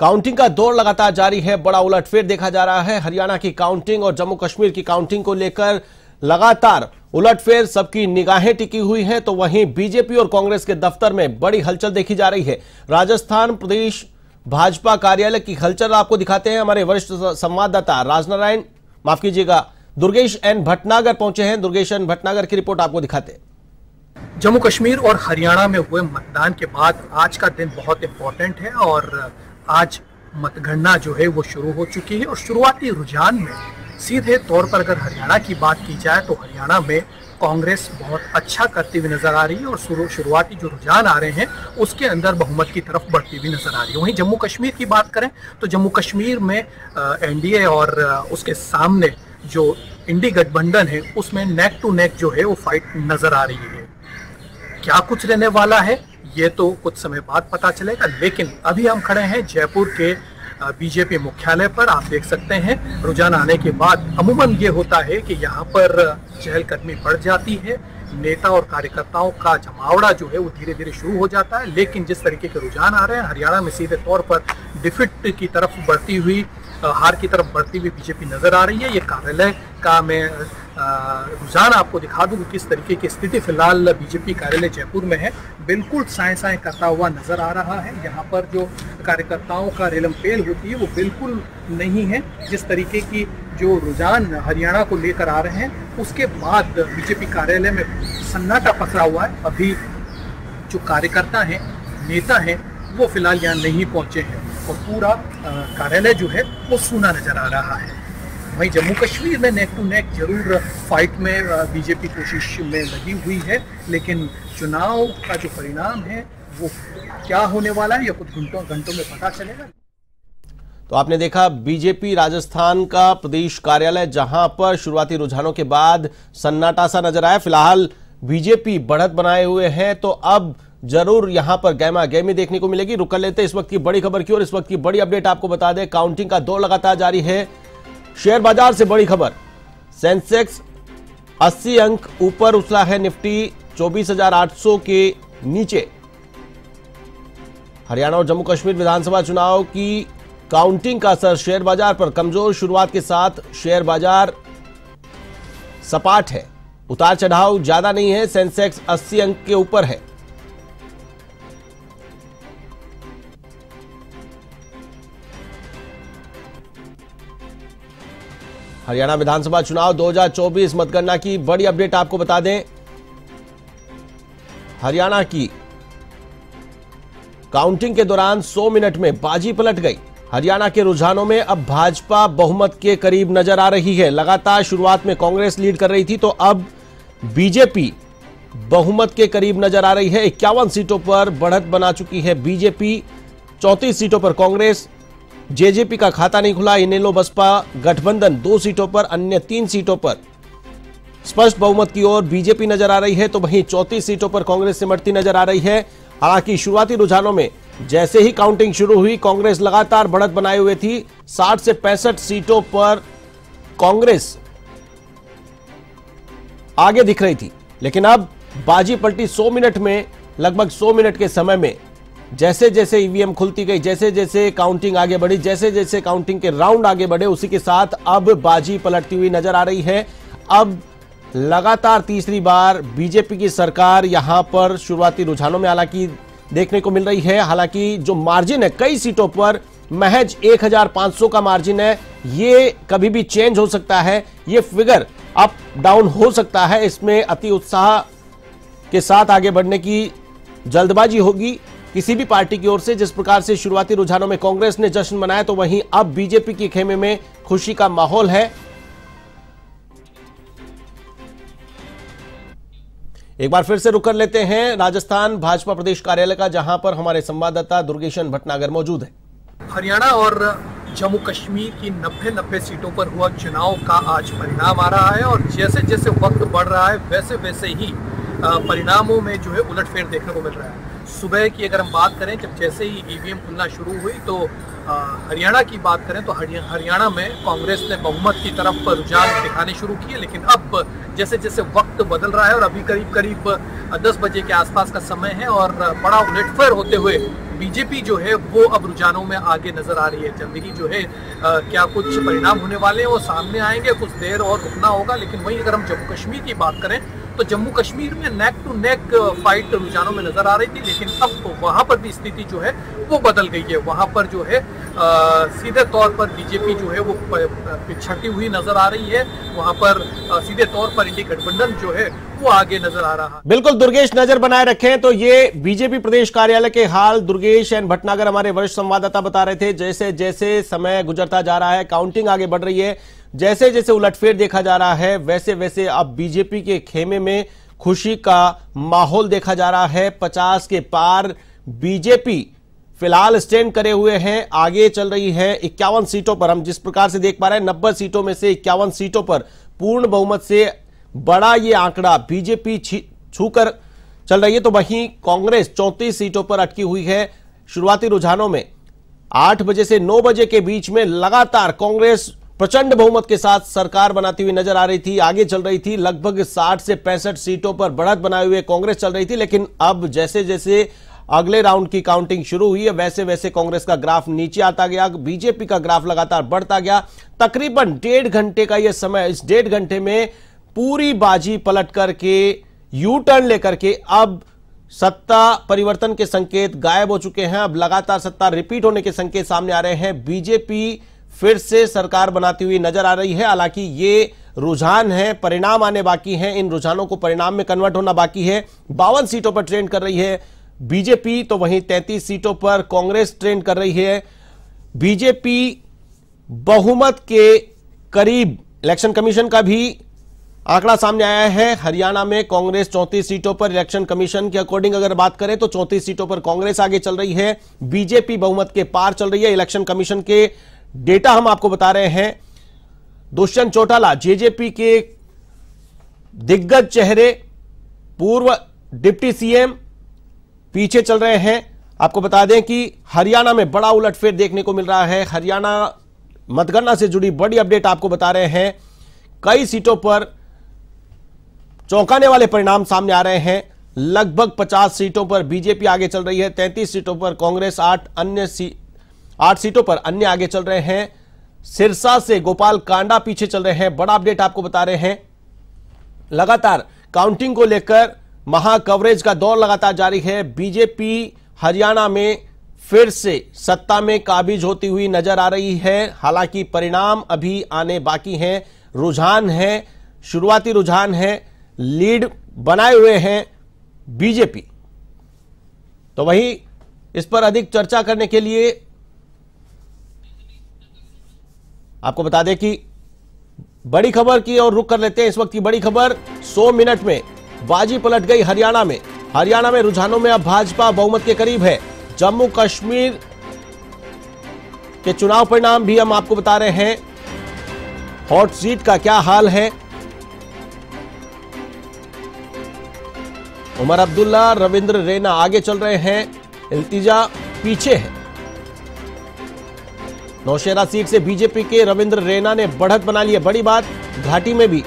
Counting का दौर लगातार जारी है। बड़ा उलटफेर देखा जा रहा है। हरियाणा की काउंटिंग और जम्मू कश्मीर की काउंटिंग को लेकर लगातार उलटफेर, सबकी निगाहें टिकी हुई हैं। तो वहीं बीजेपी और कांग्रेस के दफ्तर में बड़ी हलचल देखी जा रही है। राजस्थान प्रदेश भाजपा कार्यालय की हलचल आपको दिखाते हैं। हमारे वरिष्ठ संवाददाता दुर्गेश एन भटनागर पहुंचे हैं। दुर्गेश एन भटनागर की रिपोर्ट आपको दिखाते हैं। जम्मू कश्मीर और हरियाणा में हुए मतदान के बाद आज का दिन बहुत इंपॉर्टेंट है और आज मतगणना जो है वो शुरू हो चुकी है। और शुरुआती रुझान में सीधे तौर पर अगर हरियाणा की बात की जाए तो हरियाणा में कांग्रेस बहुत अच्छा करती हुई नजर आ रही है और शुरुआती जो रुझान आ रहे हैं उसके अंदर बहुमत की तरफ बढ़ती हुई नजर आ रही है। वहीं जम्मू कश्मीर की बात करें तो जम्मू कश्मीर में एनडीए और उसके सामने जो इंडी गठबंधन है उसमें नेक टू नेक जो है वो फाइट नजर आ रही है। क्या कुछ रहने वाला है ये तो कुछ समय बाद पता चलेगा, लेकिन अभी हम खड़े हैं जयपुर के बीजेपी मुख्यालय पर। आप देख सकते हैं रुझान आने के बाद अमूमन ये होता है कि यहाँ पर चहलकदमी बढ़ जाती है, नेता और कार्यकर्ताओं का जमावड़ा जो है वो धीरे धीरे शुरू हो जाता है। लेकिन जिस तरीके के रुझान आ रहे हैं हरियाणा में सीधे तौर पर डिफीट की तरफ बढ़ती हुई, हार की तरफ बढ़ती हुई बीजेपी नजर आ रही है। ये कार्यालय का मैं रुझान आपको दिखा दूं कि किस तरीके की स्थिति फिलहाल बीजेपी कार्यालय जयपुर में है। बिल्कुल साए साए करता हुआ नजर आ रहा है। यहाँ पर जो कार्यकर्ताओं का रेलम पेल होती है वो बिल्कुल नहीं है। जिस तरीके की जो रुझान हरियाणा को लेकर आ रहे हैं उसके बाद बीजेपी कार्यालय में सन्नाटा पसरा हुआ है। अभी जो कार्यकर्ता हैं, नेता हैं, वो फिलहाल यहाँ नहीं पहुंचे हैं और पूरा कार्यालय जो है वो सूना नजर आ रहा है। वहीं जम्मू कश्मीर में नेक टू नेक जरूर फाइट में बीजेपी कोशिश में लगी हुई है, लेकिन चुनाव का जो परिणाम है वो क्या होने वाला है ये कुछ घंटों में पता चलेगा। तो आपने देखा बीजेपी राजस्थान का प्रदेश कार्यालय, जहां पर शुरुआती रुझानों के बाद सन्नाटा सा नजर आया। फिलहाल बीजेपी बढ़त बनाए हुए हैं, तो अब जरूर यहां पर गहमा गहमी देखने को मिलेगी। रुक कर लेते इस वक्त की बड़ी खबर की और इस वक्त की बड़ी अपडेट आपको बता दें। काउंटिंग का दौर लगातार जारी है। शेयर बाजार से बड़ी खबर, सेंसेक्स 80 अंक ऊपर उछला है, निफ्टी 24,800 के नीचे। हरियाणा और जम्मू कश्मीर विधानसभा चुनाव की काउंटिंग का असर शेयर बाजार पर। कमजोर शुरुआत के साथ शेयर बाजार सपाट है, उतार चढ़ाव ज्यादा नहीं है। सेंसेक्स 80 अंक के ऊपर है। हरियाणा विधानसभा चुनाव 2024 मतगणना की बड़ी अपडेट आपको बता दें। हरियाणा की काउंटिंग के दौरान 100 मिनट में बाजी पलट गई। हरियाणा के रुझानों में अब भाजपा बहुमत के करीब नजर आ रही है। लगातार शुरुआत में कांग्रेस लीड कर रही थी, तो अब बीजेपी बहुमत के करीब नजर आ रही है। 51 सीटों पर बढ़त बना चुकी है बीजेपी, 34 सीटों पर कांग्रेस। जेजेपी का खाता नहीं खुला। इनेलो बसपा गठबंधन 2 सीटों पर, अन्य 3 सीटों पर स्पष्ट बहुमत की ओर बीजेपी नजर आ रही है, तो वहीं 34 सीटों पर कांग्रेस सिमटती नजर आ रही है। हालांकि शुरुआती रुझानों में जैसे ही काउंटिंग शुरू हुई कांग्रेस लगातार बढ़त बनाए हुए थी। 60 से 65 सीटों पर कांग्रेस आगे दिख रही थी, लेकिन अब बाजी पलटी 100 मिनट में। लगभग 100 मिनट के समय में जैसे जैसे ईवीएम खुलती गई, जैसे जैसे काउंटिंग आगे बढ़ी, जैसे जैसे काउंटिंग के राउंड आगे बढ़े, उसी के साथ अब बाजी पलटती हुई नजर आ रही है। अब लगातार तीसरी बार बीजेपी की सरकार यहां पर शुरुआती रुझानों में हालांकि देखने को मिल रही है। हालांकि जो मार्जिन है कई सीटों पर महज 1,500 का मार्जिन है, ये कभी भी चेंज हो सकता है। ये फिगर अप डाउन हो सकता है। इसमें अति उत्साह के साथ आगे बढ़ने की जल्दबाजी होगी किसी भी पार्टी की ओर से। जिस प्रकार से शुरुआती रुझानों में कांग्रेस ने जश्न मनाया, तो वहीं अब बीजेपी के खेमे में खुशी का माहौल है। एक बार फिर से रुक कर लेते हैं राजस्थान भाजपा प्रदेश कार्यालय का, जहां पर हमारे संवाददाता दुर्गेश भटनागर मौजूद है। हरियाणा और जम्मू कश्मीर की 90 सीटों पर हुआ चुनाव का आज परिणाम आ रहा है और जैसे जैसे वक्त बढ़ रहा है वैसे वैसे ही परिणामों में जो है उलटफेर देखने को मिल रहा है। सुबह की अगर हम बात करें, जब जैसे ही ईवीएम खुलना शुरू हुई तो हरियाणा की बात करें तो हरियाणा में कांग्रेस ने बहुमत की तरफ रुझान दिखाने शुरू किए। लेकिन अब जैसे जैसे वक्त बदल रहा है और अभी करीब करीब 10 बजे के आसपास का समय है और बड़ा उलटफेर होते हुए बीजेपी जो है वो अब रुझानों में आगे नजर आ रही है। जल्दी ही जो है क्या कुछ परिणाम होने वाले हैं वो सामने आएंगे, कुछ देर और रुकना होगा। लेकिन वहीं अगर हम जम्मू कश्मीर की बात करें तो जम्मू कश्मीर में नेक टू नेक फाइट रुझानों में नजर आ रही थी, लेकिन अब वहां पर भी स्थिति जो है वो बदल गई है। वहां पर जो है सीधे तौर पर बीजेपी जो है वो पिछड़ती हुई नजर आ रही है। वहां पर सीधे तौर पर इंडी गठबंधन जो है वो आगे नजर आ रहा है। बिल्कुल दुर्गेश, नजर बनाए रखें। तो ये बीजेपी प्रदेश कार्यालय के हाल दुर्गेश एन भटनागर हमारे वरिष्ठ संवाददाता बता रहे थे। जैसे जैसे समय गुजरता जा रहा है, काउंटिंग आगे बढ़ रही है, जैसे जैसे उलटफेर देखा जा रहा है, वैसे वैसे अब बीजेपी के खेमे में खुशी का माहौल देखा जा रहा है। 50 के पार बीजेपी फिलहाल स्टैंड करे हुए हैं, आगे चल रही है 51 सीटों पर। हम जिस प्रकार से देख पा रहे हैं 90 सीटों में से 51 सीटों पर पूर्ण बहुमत से बड़ा ये आंकड़ा बीजेपी छूकर चल रही है। तो वहीं कांग्रेस 34 सीटों पर अटकी हुई है। शुरुआती रुझानों में 8 बजे से 9 बजे के बीच में लगातार कांग्रेस प्रचंड बहुमत के साथ सरकार बनाती हुई नजर आ रही थी, आगे चल रही थी। लगभग 60 से 65 सीटों पर बढ़त बनाए हुए कांग्रेस चल रही थी। लेकिन अब जैसे जैसे अगले राउंड की काउंटिंग शुरू हुई है, वैसे वैसे कांग्रेस का ग्राफ नीचे आता गया, बीजेपी का ग्राफ लगातार बढ़ता गया। तकरीबन 1.5 घंटे का यह समय, इस 1.5 घंटे में पूरी बाजी पलट करके यू टर्न लेकर के अब सत्ता परिवर्तन के संकेत गायब हो चुके हैं। अब लगातार सत्ता रिपीट होने के संकेत सामने आ रहे हैं। बीजेपी फिर से सरकार बनाती हुई नजर आ रही है। हालांकि ये रुझान है, परिणाम आने बाकी हैं, इन रुझानों को परिणाम में कन्वर्ट होना बाकी है। 52 सीटों पर ट्रेंड कर रही है बीजेपी, तो वहीं 33 सीटों पर कांग्रेस ट्रेंड कर रही है। बीजेपी बहुमत के करीब, इलेक्शन कमीशन का भी आंकड़ा सामने आया है। हरियाणा में कांग्रेस 34 सीटों पर, इलेक्शन कमीशन के अकॉर्डिंग अगर बात करें तो 34 सीटों पर कांग्रेस आगे चल रही है, बीजेपी बहुमत के पार चल रही है। इलेक्शन कमीशन के डेटा हम आपको बता रहे हैं। दुष्यंत चौटाला जेजेपी के दिग्गज चेहरे, पूर्व डिप्टी सीएम पीछे चल रहे हैं। आपको बता दें कि हरियाणा में बड़ा उलटफेर देखने को मिल रहा है। हरियाणा मतगणना से जुड़ी बड़ी अपडेट आपको बता रहे हैं। कई सीटों पर चौंकाने वाले परिणाम सामने आ रहे हैं। लगभग 50 सीटों पर बीजेपी आगे चल रही है, 33 सीटों पर कांग्रेस, 8 सीटों पर अन्य आगे चल रहे हैं। सिरसा से गोपाल कांडा पीछे चल रहे हैं। बड़ा अपडेट आपको बता रहे हैं। लगातार काउंटिंग को लेकर महा कवरेज का दौर लगातार जारी है। बीजेपी हरियाणा में फिर से सत्ता में काबिज होती हुई नजर आ रही है। हालांकि परिणाम अभी आने बाकी हैं। रुझान है, शुरुआती रुझान है, लीड बनाए हुए हैं बीजेपी। तो वहीं इस पर अधिक चर्चा करने के लिए आपको बता दें कि बड़ी खबर की ओर रुख कर लेते हैं। इस वक्त की बड़ी खबर, 100 मिनट में बाजी पलट गई हरियाणा में। हरियाणा में रुझानों में अब भाजपा बहुमत के करीब है। जम्मू कश्मीर के चुनाव परिणाम भी हम आपको बता रहे हैं। हॉट सीट का क्या हाल है, उमर अब्दुल्ला, रविंद्र रैना आगे चल रहे हैं, इल्तिजा पीछे है। नौशेरा सीट से बीजेपी के रविंद्र रैना ने बढ़त बना ली है। बड़ी बात, घाटी में भी